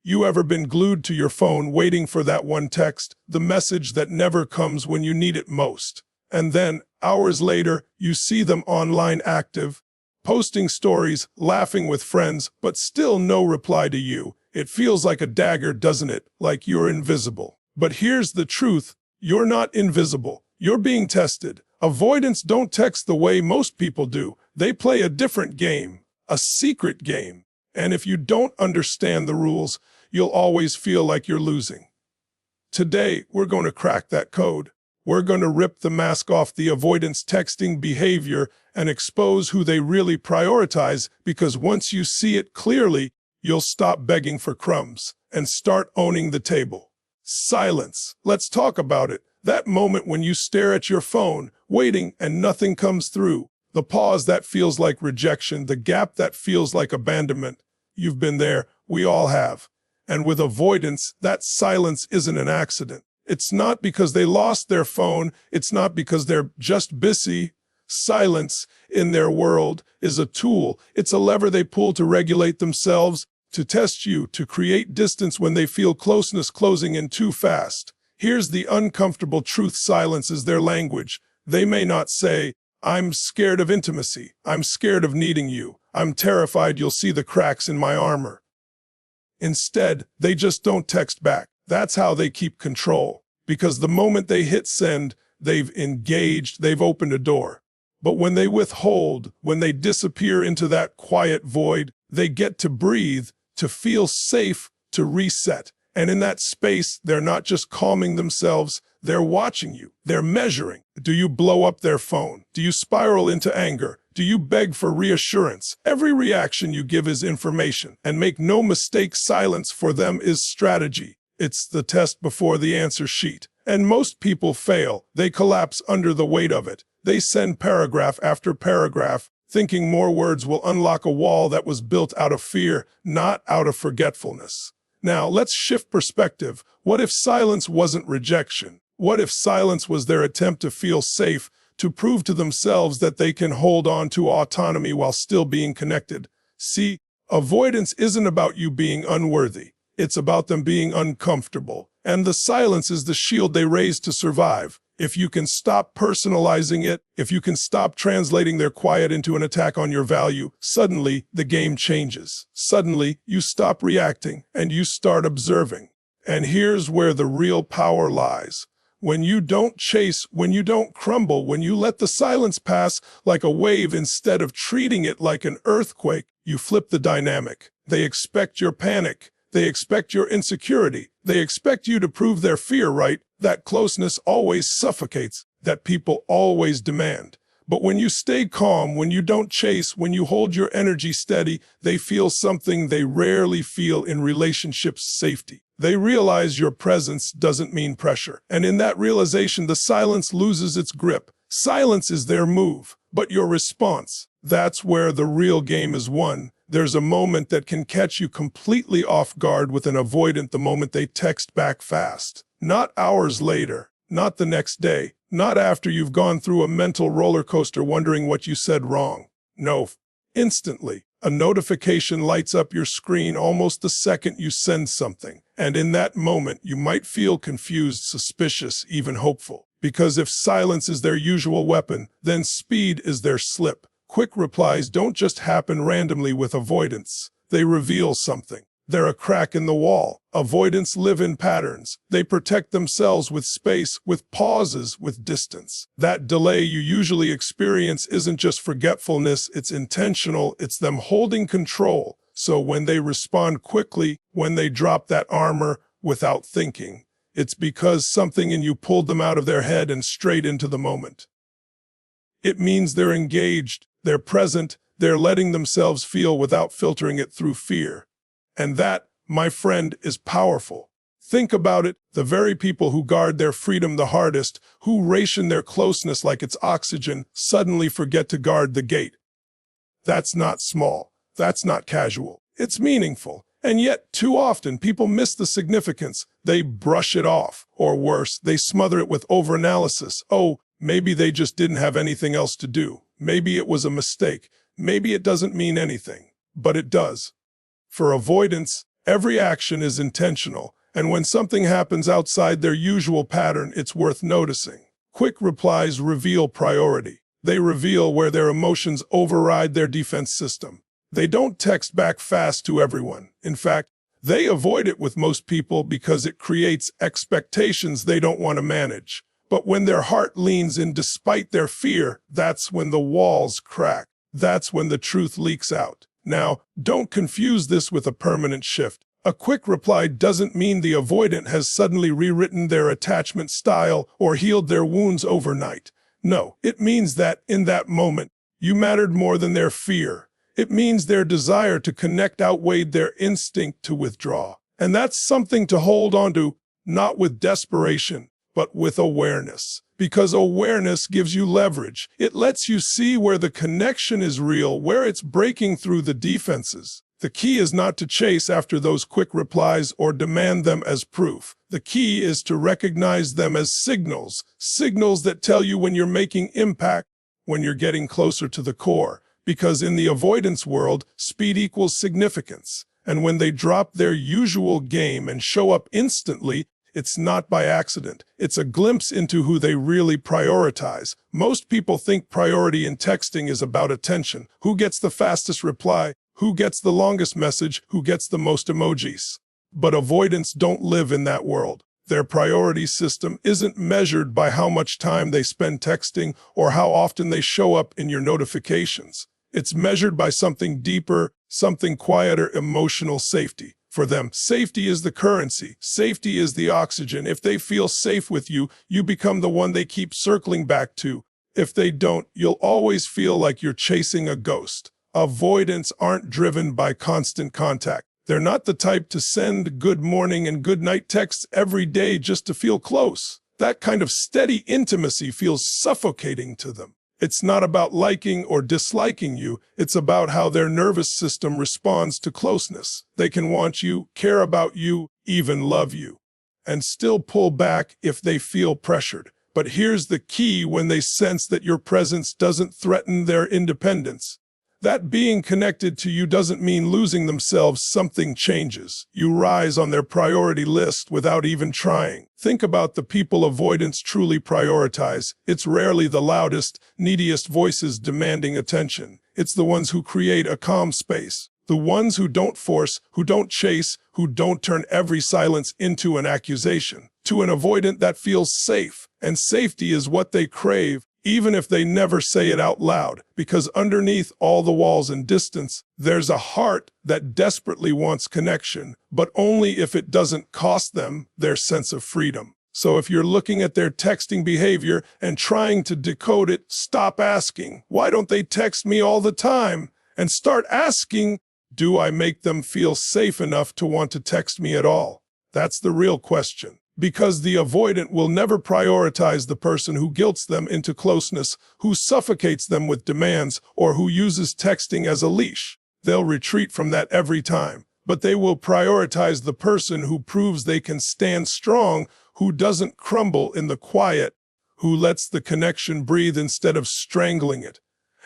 You ever been glued to your phone waiting for that one text, the message that never comes when you need it most? And then, hours later, you see them online active, posting stories, laughing with friends, but still no reply to you. It feels like a dagger, doesn't it? Like you're invisible. But here's the truth. You're not invisible. You're being tested. Avoidants don't text the way most people do. They play a different game, a secret game. And if you don't understand the rules, you'll always feel like you're losing. Today, we're going to crack that code. We're going to rip the mask off the avoidance texting behavior and expose who they really prioritize, because once you see it clearly, you'll stop begging for crumbs and start owning the table. Silence. Let's talk about it. That moment when you stare at your phone, waiting and nothing comes through. The pause that feels like rejection, the gap that feels like abandonment. You've been there. We all have. And with avoidance, that silence isn't an accident. It's not because they lost their phone. It's not because they're just busy. Silence in their world is a tool. It's a lever they pull to regulate themselves, to test you, to create distance when they feel closeness closing in too fast. Here's the uncomfortable truth. Silence is their language. They may not say, "I'm scared of intimacy. I'm scared of needing you. I'm terrified you'll see the cracks in my armor." Instead, they just don't text back. That's how they keep control. Because the moment they hit send, they've engaged, they've opened a door. But when they withhold, when they disappear into that quiet void, they get to breathe, to feel safe, to reset. And in that space, they're not just calming themselves, they're watching you. They're measuring. Do you blow up their phone? Do you spiral into anger? Do you beg for reassurance? Every reaction you give is information. And make no mistake, silence for them is strategy. It's the test before the answer sheet. And most people fail. They collapse under the weight of it. They send paragraph after paragraph, thinking more words will unlock a wall that was built out of fear, not out of forgetfulness. Now, let's shift perspective. What if silence wasn't rejection? What if silence was their attempt to feel safe, to prove to themselves that they can hold on to autonomy while still being connected? See, avoidance isn't about you being unworthy. It's about them being uncomfortable. And the silence is the shield they raise to survive. If you can stop personalizing it, if you can stop translating their quiet into an attack on your value, suddenly the game changes. Suddenly you stop reacting and you start observing. And here's where the real power lies. When you don't chase, when you don't crumble, when you let the silence pass like a wave instead of treating it like an earthquake, you flip the dynamic. They expect your panic. They expect your insecurity. They expect you to prove their fear right. That closeness always suffocates. That people always demand. But when you stay calm, when you don't chase, when you hold your energy steady, they feel something they rarely feel in relationships: safety. They realize your presence doesn't mean pressure. And in that realization, the silence loses its grip. Silence is their move, but your response, that's where the real game is won. There's a moment that can catch you completely off guard with an avoidant, the moment they text back fast. Not hours later, not the next day, not after you've gone through a mental roller coaster wondering what you said wrong. No, instantly. A notification lights up your screen almost the second you send something. And in that moment, you might feel confused, suspicious, even hopeful. Because if silence is their usual weapon, then speed is their slip. Quick replies don't just happen randomly with avoidance. They reveal something. They're a crack in the wall. Avoidants live in patterns. They protect themselves with space, with pauses, with distance. That delay you usually experience isn't just forgetfulness, it's intentional. It's them holding control. So when they respond quickly, when they drop that armor without thinking, it's because something in you pulled them out of their head and straight into the moment. It means they're engaged, they're present, they're letting themselves feel without filtering it through fear. And that, my friend, is powerful. Think about it. The very people who guard their freedom the hardest, who ration their closeness like it's oxygen, suddenly forget to guard the gate. That's not small. That's not casual. It's meaningful. And yet, too often, people miss the significance. They brush it off. Or worse, they smother it with overanalysis. Oh, maybe they just didn't have anything else to do. Maybe it was a mistake. Maybe it doesn't mean anything. But it does. For avoidance, Every action is intentional, and when something happens outside their usual pattern, it's worth noticing. Quick replies reveal priority. They reveal where their emotions override their defense system. They don't text back fast to everyone. In fact, they avoid it with most people because it creates expectations they don't want to manage. But when their heart leans in despite their fear, that's when the walls crack. That's when the truth leaks out. Now, don't confuse this with a permanent shift. A quick reply doesn't mean the avoidant has suddenly rewritten their attachment style or healed their wounds overnight. No, it means that in that moment, you mattered more than their fear. It means their desire to connect outweighed their instinct to withdraw. And that's something to hold on to, not with desperation, but with awareness. Because awareness gives you leverage. It lets you see where the connection is real, where it's breaking through the defenses. The key is not to chase after those quick replies or demand them as proof. The key is to recognize them as signals, signals that tell you when you're making impact, when you're getting closer to the core. Because in the avoidance world, speed equals significance. And when they drop their usual game and show up instantly, it's not by accident. It's a glimpse into who they really prioritize. Most people think priority in texting is about attention. Who gets the fastest reply? Who gets the longest message? Who gets the most emojis? But avoidants don't live in that world. Their priority system isn't measured by how much time they spend texting or how often they show up in your notifications. It's measured by something deeper, something quieter: emotional safety. For them, safety is the currency. Safety is the oxygen. If they feel safe with you, you become the one they keep circling back to. If they don't, you'll always feel like you're chasing a ghost. Avoidants aren't driven by constant contact. They're not the type to send good morning and good night texts every day just to feel close. That kind of steady intimacy feels suffocating to them. It's not about liking or disliking you. It's about how their nervous system responds to closeness. They can want you, care about you, even love you, and still pull back if they feel pressured. But here's the key: when they sense that your presence doesn't threaten their independence, that being connected to you doesn't mean losing themselves, something changes. You rise on their priority list without even trying. Think about the people avoidants truly prioritize. It's rarely the loudest, neediest voices demanding attention. It's the ones who create a calm space. The ones who don't force, who don't chase, who don't turn every silence into an accusation. To an avoidant, that feels safe, and safety is what they crave, even if they never say it out loud, because underneath all the walls and distance, there's a heart that desperately wants connection, but only if it doesn't cost them their sense of freedom. So if you're looking at their texting behavior and trying to decode it, stop asking, "Why don't they text me all the time?" and start asking, "Do I make them feel safe enough to want to text me at all?" That's the real question. Because the avoidant will never prioritize the person who guilts them into closeness, who suffocates them with demands, or who uses texting as a leash. They'll retreat from that every time. But they will prioritize the person who proves they can stand strong, who doesn't crumble in the quiet, who lets the connection breathe instead of strangling it.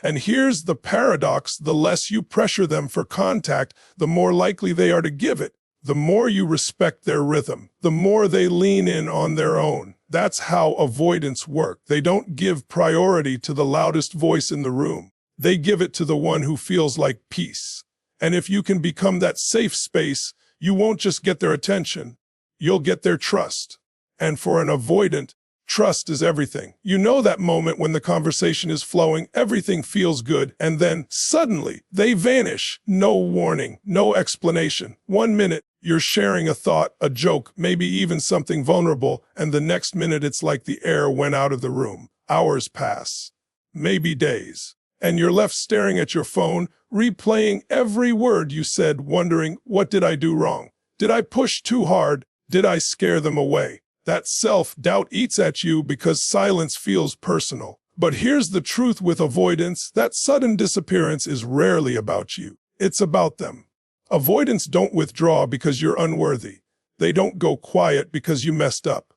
And here's the paradox: the less you pressure them for contact, the more likely they are to give it. The more you respect their rhythm, the more they lean in on their own. That's how avoidants work. They don't give priority to the loudest voice in the room. They give it to the one who feels like peace. And if you can become that safe space, you won't just get their attention, you'll get their trust. And for an avoidant, trust is everything. You know that moment when the conversation is flowing, everything feels good, and then suddenly they vanish. No warning, no explanation. 1 minute, you're sharing a thought, a joke, maybe even something vulnerable, and the next minute it's like the air went out of the room. Hours pass, maybe days, and you're left staring at your phone, replaying every word you said, wondering, what did I do wrong? Did I push too hard? Did I scare them away? That self-doubt eats at you because silence feels personal. But here's the truth with avoidance: that sudden disappearance is rarely about you. It's about them. Avoidants don't withdraw because you're unworthy. They don't go quiet because you messed up.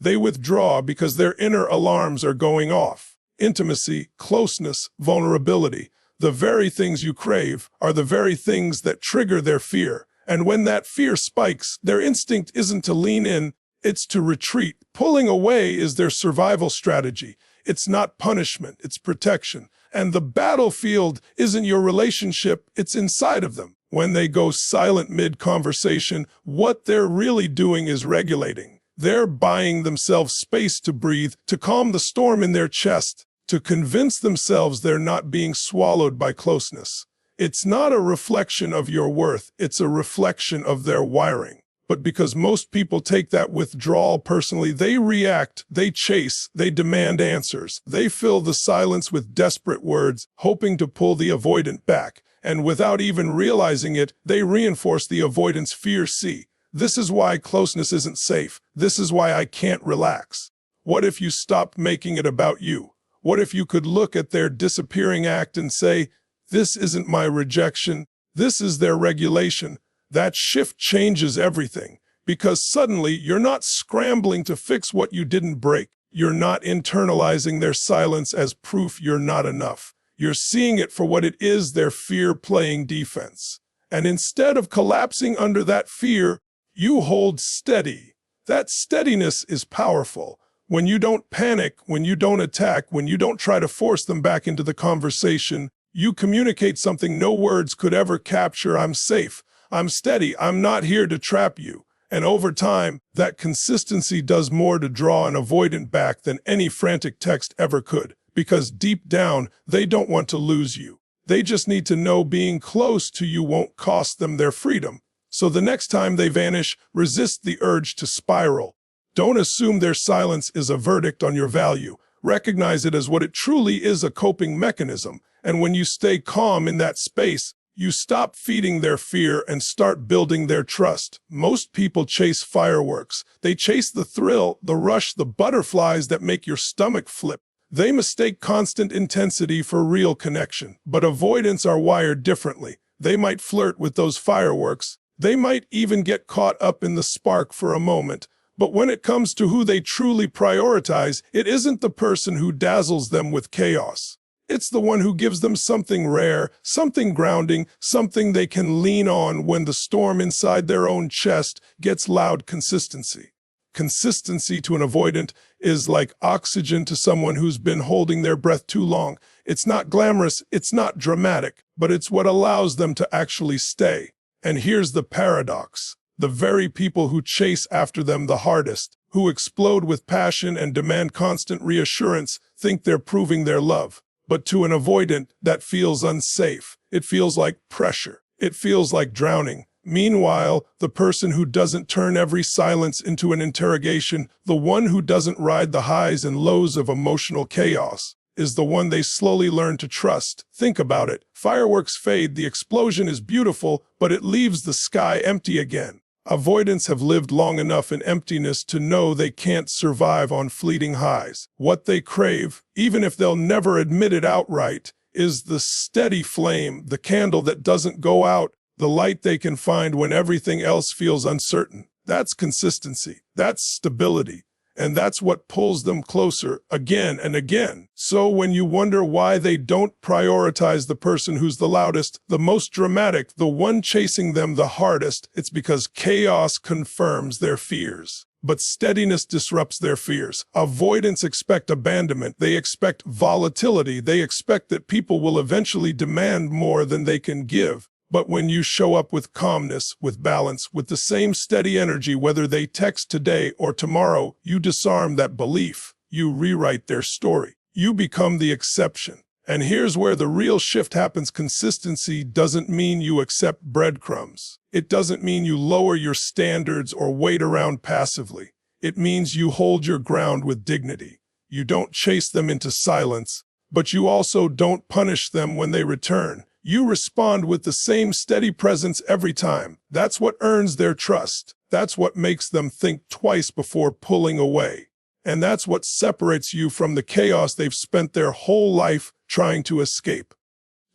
They withdraw because their inner alarms are going off. Intimacy, closeness, vulnerability, the very things you crave, are the very things that trigger their fear. And when that fear spikes, their instinct isn't to lean in, it's to retreat. Pulling away is their survival strategy. It's not punishment, it's protection. And the battlefield isn't your relationship, it's inside of them. When they go silent mid-conversation, what they're really doing is regulating. They're buying themselves space to breathe, to calm the storm in their chest, to convince themselves they're not being swallowed by closeness. It's not a reflection of your worth, it's a reflection of their wiring. But because most people take that withdrawal personally, they react, they chase, they demand answers. They fill the silence with desperate words, hoping to pull the avoidant back. And without even realizing it, they reinforce the avoidance fear. See, this is why closeness isn't safe. This is why I can't relax. What if you stopped making it about you? What if you could look at their disappearing act and say, this isn't my rejection, this is their regulation. That shift changes everything, because suddenly you're not scrambling to fix what you didn't break. You're not internalizing their silence as proof you're not enough. You're seeing it for what it is, their fear playing defense. And instead of collapsing under that fear, you hold steady. That steadiness is powerful. When you don't panic, when you don't attack, when you don't try to force them back into the conversation, you communicate something no words could ever capture. I'm safe. I'm steady. I'm not here to trap you. And over time, that consistency does more to draw an avoidant back than any frantic text ever could. Because deep down, they don't want to lose you. They just need to know being close to you won't cost them their freedom. So the next time they vanish, resist the urge to spiral. Don't assume their silence is a verdict on your value. Recognize it as what it truly is, a coping mechanism. And when you stay calm in that space, you stop feeding their fear and start building their trust. Most people chase fireworks. They chase the thrill, the rush, the butterflies that make your stomach flip. They mistake constant intensity for real connection. But avoidants are wired differently. They might flirt with those fireworks. They might even get caught up in the spark for a moment. But when it comes to who they truly prioritize, it isn't the person who dazzles them with chaos. It's the one who gives them something rare, something grounding, something they can lean on when the storm inside their own chest gets loud. Consistency. Consistency to an avoidant is like oxygen to someone who's been holding their breath too long. It's not glamorous, it's not dramatic, but it's what allows them to actually stay. And here's the paradox. The very people who chase after them the hardest, who explode with passion and demand constant reassurance, think they're proving their love. But to an avoidant, that feels unsafe. It feels like pressure. It feels like drowning. Meanwhile, the person who doesn't turn every silence into an interrogation, the one who doesn't ride the highs and lows of emotional chaos, is the one they slowly learn to trust. Think about it. Fireworks fade, the explosion is beautiful, but it leaves the sky empty again. Avoidants have lived long enough in emptiness to know they can't survive on fleeting highs. What they crave, even if they'll never admit it outright, is the steady flame, the candle that doesn't go out, the light they can find when everything else feels uncertain. That's consistency. That's stability. And that's what pulls them closer again and again. So when you wonder why they don't prioritize the person who's the loudest, the most dramatic, the one chasing them the hardest, it's because chaos confirms their fears. But steadiness disrupts their fears. Avoidants expect abandonment. They expect volatility. They expect that people will eventually demand more than they can give. But when you show up with calmness, with balance, with the same steady energy, whether they text today or tomorrow, you disarm that belief. You rewrite their story. You become the exception. And here's where the real shift happens. Consistency doesn't mean you accept breadcrumbs. It doesn't mean you lower your standards or wait around passively. It means you hold your ground with dignity. You don't chase them into silence, but you also don't punish them when they return. You respond with the same steady presence every time. That's what earns their trust. That's what makes them think twice before pulling away. And that's what separates you from the chaos they've spent their whole life trying to escape.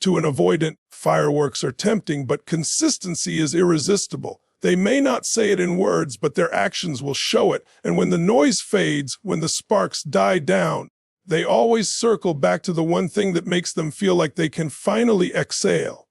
To an avoidant, fireworks are tempting, but consistency is irresistible. They may not say it in words, but their actions will show it. And when the noise fades, when the sparks die down, they always circle back to the one thing that makes them feel like they can finally exhale.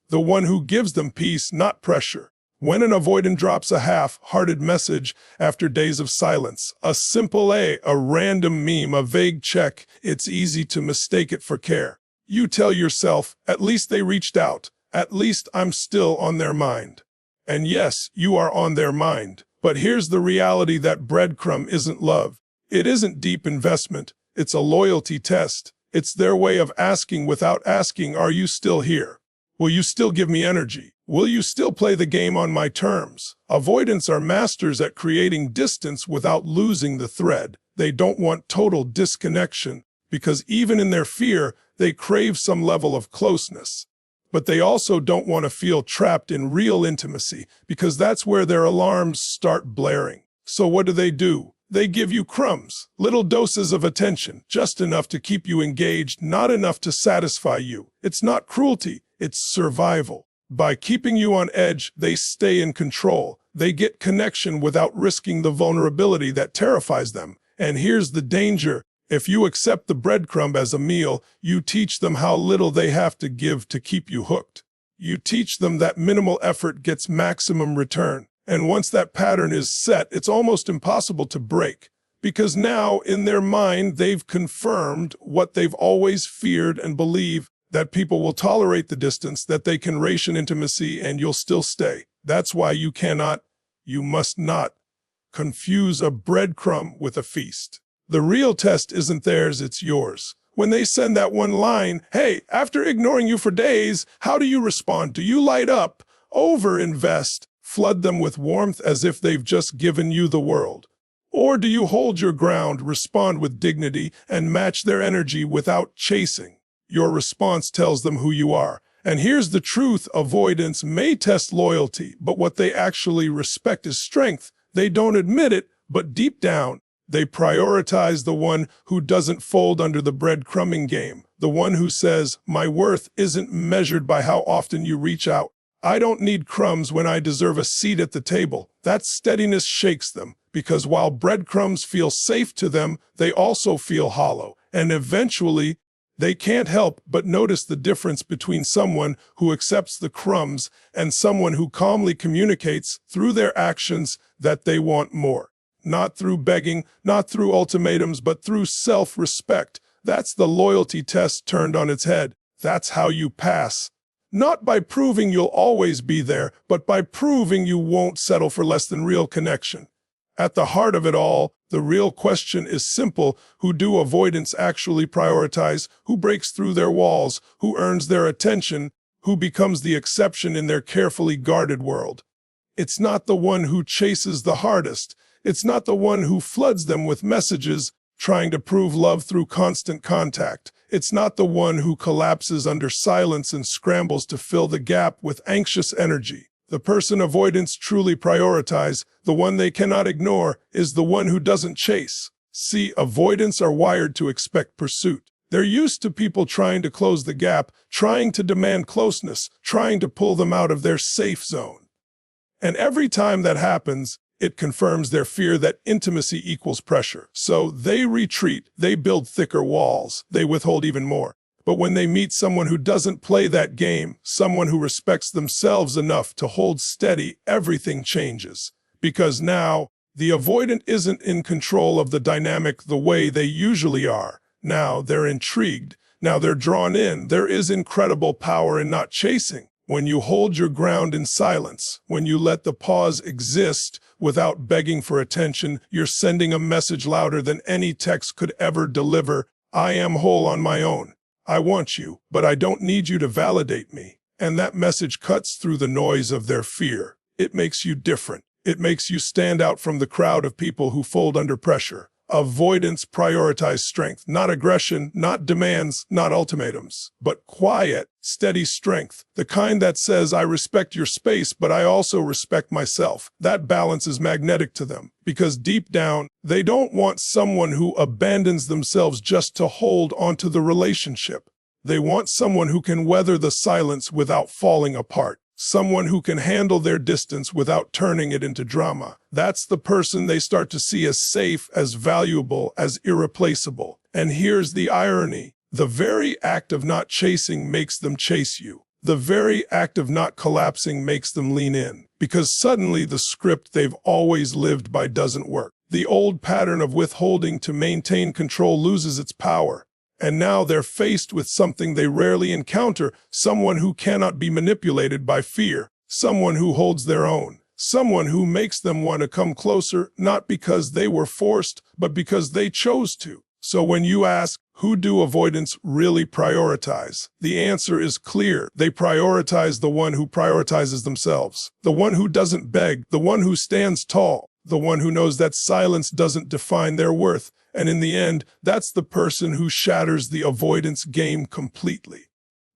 The one who gives them peace, not pressure. When an avoidant drops a half-hearted message after days of silence, a simple a random meme, a vague check, it's easy to mistake it for care. You tell yourself, at least they reached out, at least I'm still on their mind. And yes, you are on their mind. But here's the reality: that breadcrumb isn't love. It isn't deep investment. It's a loyalty test. It's their way of asking without asking, are you still here? Will you still give me energy? Will you still play the game on my terms? Avoidants are masters at creating distance without losing the thread. They don't want total disconnection because even in their fear, they crave some level of closeness. But they also don't want to feel trapped in real intimacy because that's where their alarms start blaring. So what do? They give you crumbs, little doses of attention, just enough to keep you engaged, not enough to satisfy you. It's not cruelty, it's survival. By keeping you on edge, they stay in control. They get connection without risking the vulnerability that terrifies them. And here's the danger. If you accept the breadcrumb as a meal, you teach them how little they have to give to keep you hooked. You teach them that minimal effort gets maximum return. And once that pattern is set, it's almost impossible to break. Because now, in their mind, they've confirmed what they've always feared and believe, that people will tolerate the distance, that they can ration intimacy, and you'll still stay. That's why you must not confuse a breadcrumb with a feast. The real test isn't theirs, it's yours. When they send that one line, hey, after ignoring you for days, how do you respond? Do you light up, overinvest, flood them with warmth as if they've just given you the world? Or do you hold your ground, respond with dignity, and match their energy without chasing? Your response tells them who you are. And here's the truth: avoidance may test loyalty, but what they actually respect is strength. They don't admit it, but deep down, they prioritize the one who doesn't fold under the breadcrumbing game, the one who says, my worth isn't measured by how often you reach out. I don't need crumbs when I deserve a seat at the table. That steadiness shakes them, because while breadcrumbs feel safe to them, they also feel hollow. And eventually, they can't help but notice the difference between someone who accepts the crumbs and someone who calmly communicates through their actions that they want more. Not through begging, not through ultimatums, but through self-respect. That's the loyalty test turned on its head. That's how you pass. Not by proving you'll always be there, but by proving you won't settle for less than real connection. At the heart of it all, the real question is simple: who do avoidants actually prioritize? Who breaks through their walls? Who earns their attention? Who becomes the exception in their carefully guarded world? It's not the one who chases the hardest. It's not the one who floods them with messages, trying to prove love through constant contact. It's not the one who collapses under silence and scrambles to fill the gap with anxious energy. The person avoidants truly prioritize, the one they cannot ignore, is the one who doesn't chase. See, avoidants are wired to expect pursuit. They're used to people trying to close the gap, trying to demand closeness, trying to pull them out of their safe zone. And every time that happens, it confirms their fear that intimacy equals pressure. So they retreat, they build thicker walls, they withhold even more. But when they meet someone who doesn't play that game, someone who respects themselves enough to hold steady, everything changes. Because now, the avoidant isn't in control of the dynamic the way they usually are. Now they're intrigued. Now they're drawn in. There is incredible power in not chasing. When you hold your ground in silence, when you let the pause exist without begging for attention, you're sending a message louder than any text could ever deliver. I am whole on my own. I want you, but I don't need you to validate me. And that message cuts through the noise of their fear. It makes you different. It makes you stand out from the crowd of people who fold under pressure. Avoidants prioritize strength, not aggression, not demands, not ultimatums, but quiet, steady strength, the kind that says, I respect your space, but I also respect myself. That balance is magnetic to them, because deep down, they don't want someone who abandons themselves just to hold onto the relationship. They want someone who can weather the silence without falling apart. Someone who can handle their distance without turning it into drama. That's the person they start to see as safe, as valuable, as irreplaceable. And here's the irony. The very act of not chasing makes them chase you. The very act of not collapsing makes them lean in, because suddenly the script they've always lived by doesn't work. The old pattern of withholding to maintain control loses its power, and now they're faced with something they rarely encounter: someone who cannot be manipulated by fear, someone who holds their own, someone who makes them want to come closer, not because they were forced, but because they chose to. So when you ask, who do avoidants really prioritize? The answer is clear. They prioritize the one who prioritizes themselves, the one who doesn't beg, the one who stands tall, the one who knows that silence doesn't define their worth. And in the end, that's the person who shatters the avoidance game completely.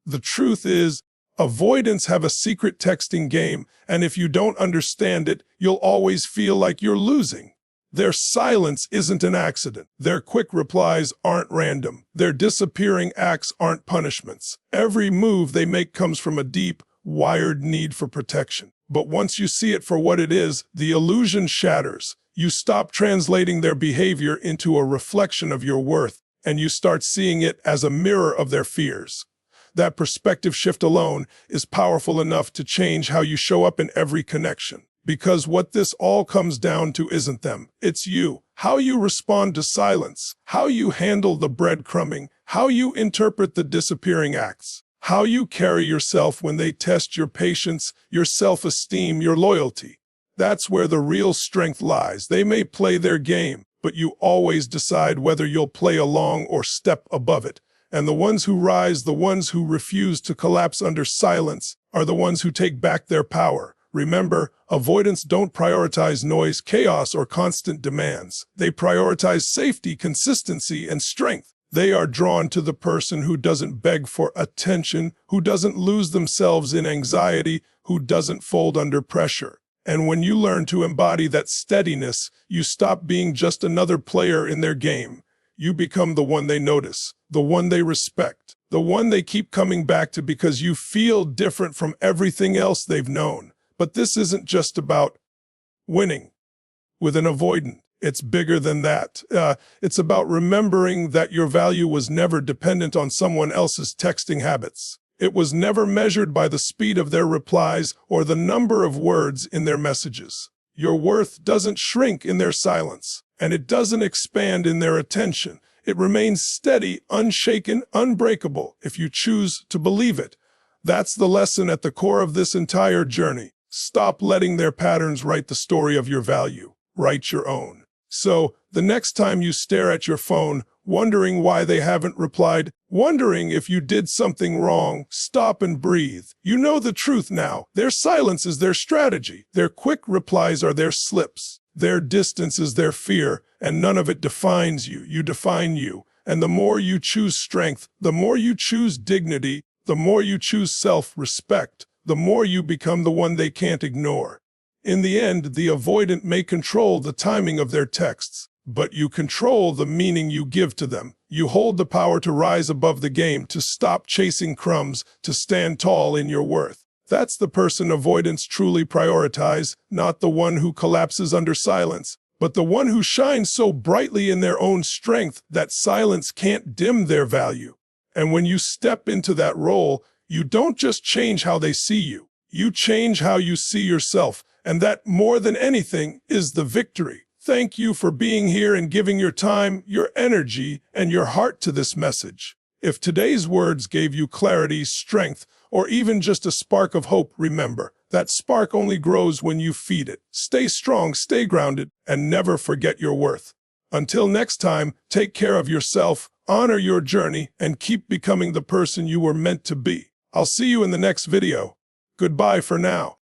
The truth is, avoidants have a secret texting game, and if you don't understand it, you'll always feel like you're losing. Their silence isn't an accident. Their quick replies aren't random. Their disappearing acts aren't punishments. Every move they make comes from a deep, wired need for protection. But once you see it for what it is, the illusion shatters. You stop translating their behavior into a reflection of your worth, and you start seeing it as a mirror of their fears. That perspective shift alone is powerful enough to change how you show up in every connection. Because what this all comes down to isn't them, it's you. How you respond to silence, how you handle the breadcrumbing, how you interpret the disappearing acts, how you carry yourself when they test your patience, your self-esteem, your loyalty. That's where the real strength lies. They may play their game, but you always decide whether you'll play along or step above it. And the ones who rise, the ones who refuse to collapse under silence, are the ones who take back their power. Remember, avoidants don't prioritize noise, chaos, or constant demands. They prioritize safety, consistency, and strength. They are drawn to the person who doesn't beg for attention, who doesn't lose themselves in anxiety, who doesn't fold under pressure. And when you learn to embody that steadiness, you stop being just another player in their game. You become the one they notice, the one they respect, the one they keep coming back to because you feel different from everything else they've known. But this isn't just about winning with an avoidant. It's bigger than that. It's about remembering that your value was never dependent on someone else's texting habits. It was never measured by the speed of their replies or the number of words in their messages. Your worth doesn't shrink in their silence, and it doesn't expand in their attention. It remains steady, unshaken, unbreakable, if you choose to believe it. That's the lesson at the core of this entire journey. Stop letting their patterns write the story of your value. Write your own. So, the next time you stare at your phone, wondering why they haven't replied, wondering if you did something wrong, stop and breathe. You know the truth now. Their silence is their strategy. Their quick replies are their slips. Their distance is their fear, and none of it defines you. You define you. And the more you choose strength, the more you choose dignity, the more you choose self-respect, the more you become the one they can't ignore. In the end, the avoidant may control the timing of their texts, but you control the meaning you give to them. You hold the power to rise above the game, to stop chasing crumbs, to stand tall in your worth. That's the person avoidants truly prioritize, not the one who collapses under silence, but the one who shines so brightly in their own strength that silence can't dim their value. And when you step into that role, you don't just change how they see you. You change how you see yourself, and that, more than anything, is the victory. Thank you for being here and giving your time, your energy, and your heart to this message. If today's words gave you clarity, strength, or even just a spark of hope, remember, that spark only grows when you feed it. Stay strong, stay grounded, and never forget your worth. Until next time, take care of yourself, honor your journey, and keep becoming the person you were meant to be. I'll see you in the next video. Goodbye for now.